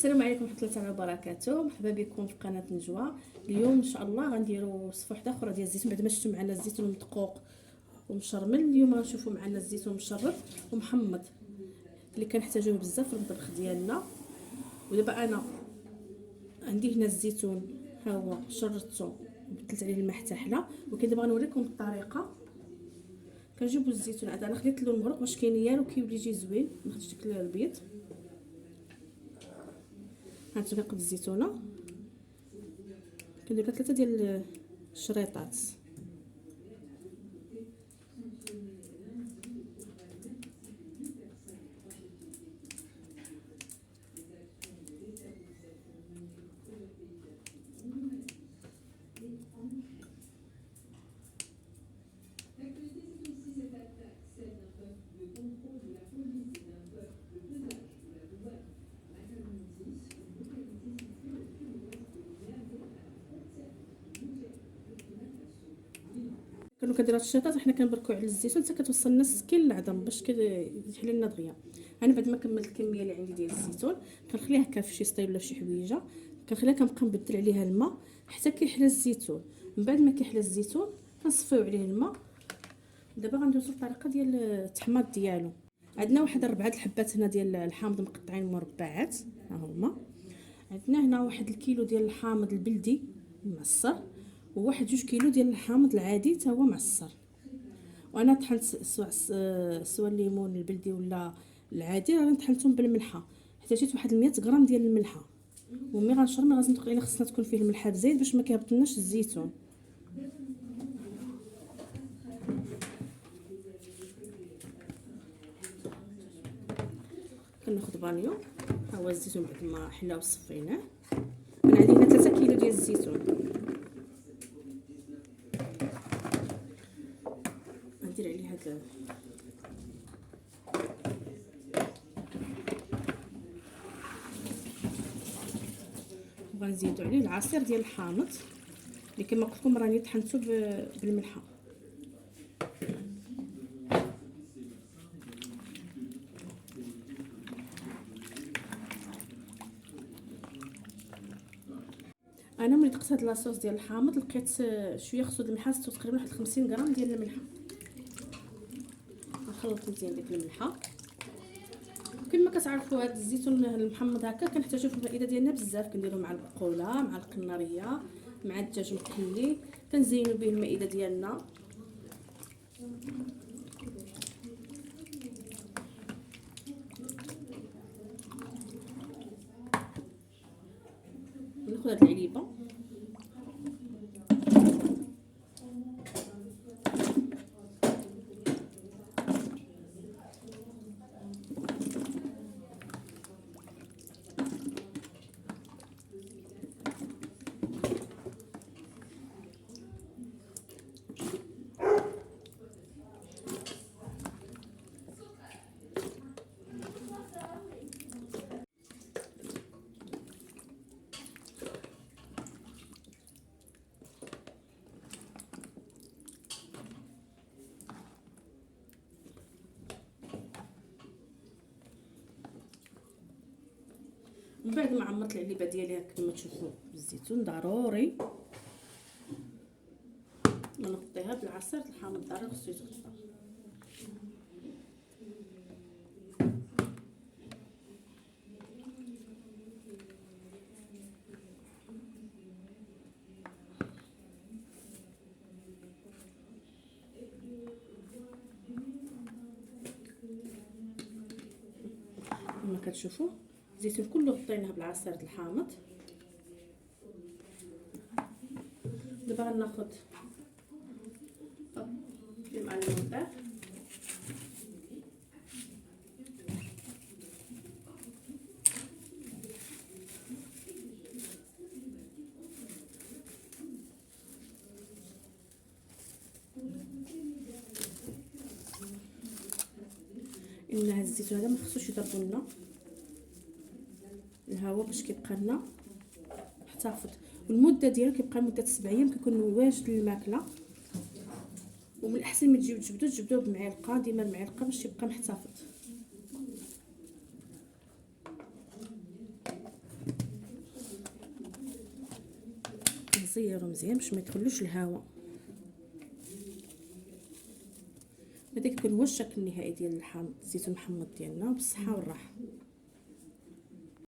السلام عليكم ورحمه الله تعالى وبركاته. مرحبا بكم في قناه نجوى. اليوم ان شاء الله غنديروا وصفه واحده اخرى ديال الزيتون بعد ما شفتوا معنا الزيتون مدقوق ومشرمل. اليوم غنشوفوا معنا الزيتون مشرب ومحمض اللي كنحتاجوه بزاف في المطبخ ديالنا. ودابا انا عندي هنا الزيتون ها هو شرطته وبدلت عليه الماء حتى حلا، ولكن دابا غنوريكم الطريقه. كنجيبوا الزيتون عاد انا خليت له المغرق باش كينيالو كيولي يجي زوين، ما خديتش داك البيض. هانتوما كنقد الزيتونه كندير 3 ديال الشريطات. كانوا كنديروا هاد الشيطات وحنا كنبركوا على الزيتون حتى كتوصل لنا السكين للعظم باش كيحل لنا دغيا. انا بعد ما كملت الكميه اللي عندي ديال الزيتون كنخليها هكا في شي سطيل ولا في شي حويجه، كنخليها كنبقى نبدل عليها الماء حتى كيحلى الزيتون. من بعد ما كيحلى الزيتون كنصفيو عليه الماء. دابا غندوزو للطريقه ديال التحماض ديالو. عندنا واحد 4 الحبات هنا ديال الحامض مقطعين مربعات، ها هما. عندنا هنا 1 الكيلو ديال الحامض البلدي معصر، وواحد 2 كيلو ديال الحامض العادي حتى هو معصر. وانا طحنت سواء الليمون البلدي ولا العادي راه طحنتهم بالملحه. احتاجيت واحد 100 غرام ديال الملحه، وملي غنشرب لازم تقريبا خصنا تكون فيه الملحه بزايد باش ما كيهبطلناش الزيتون. كناخذ بانيو، ها هو الزيتون بعد ما حلا وصفيناه. انا عندي هنا 3 كيلو ديال الزيتون. غندير عليه هاد وغنزيدو عليه العصير ديال الحامض اللي كما قلت لكم راني طحنته بالملحه. انا ملي دقت هاد لاصوص ديال الحامض لقيت شويه خصو د الملحه، تقريبا واحد 50 غرام ديال الملحه. نخلط مزيان ديك الملحه. كما كتعرفوا هاد الزيتون المحمض هكا كنحتاجوه في المائده ديالنا بزاف، كنديروه مع البقوله مع القناريه مع الدجاج مقلي، كنزينوا به المائده ديالنا. ناخذ هاد العليبه من بعد ما عمرت العليبه ديالي كما تشوفوا بالزيتون ضروري نغطيها بالعصير الحامض، ضروري خصو يتغطى. كما كتشوفوا الزيتون كله غطيناه بالعصير الحامض. دابا غناخذ مع المنطق ان هاد الزيتون هذا ما خصوش يضربوا لنا الهواء باش كيبقى لنا محتفظ، والمده ديالو كيبقى لمده 7 ايام كيكون واجد للماكله. ومن الاحسن ملي تجيو تجبدوه بمعلقه، ديما المعلقه باش يبقى محتفظ. كنصيرو مزيان باش ما يدخلوش الهواء. هذا كيكون هو الشكل النهائي ديال الزيتون المحمض ديالنا بالصحه والراحه.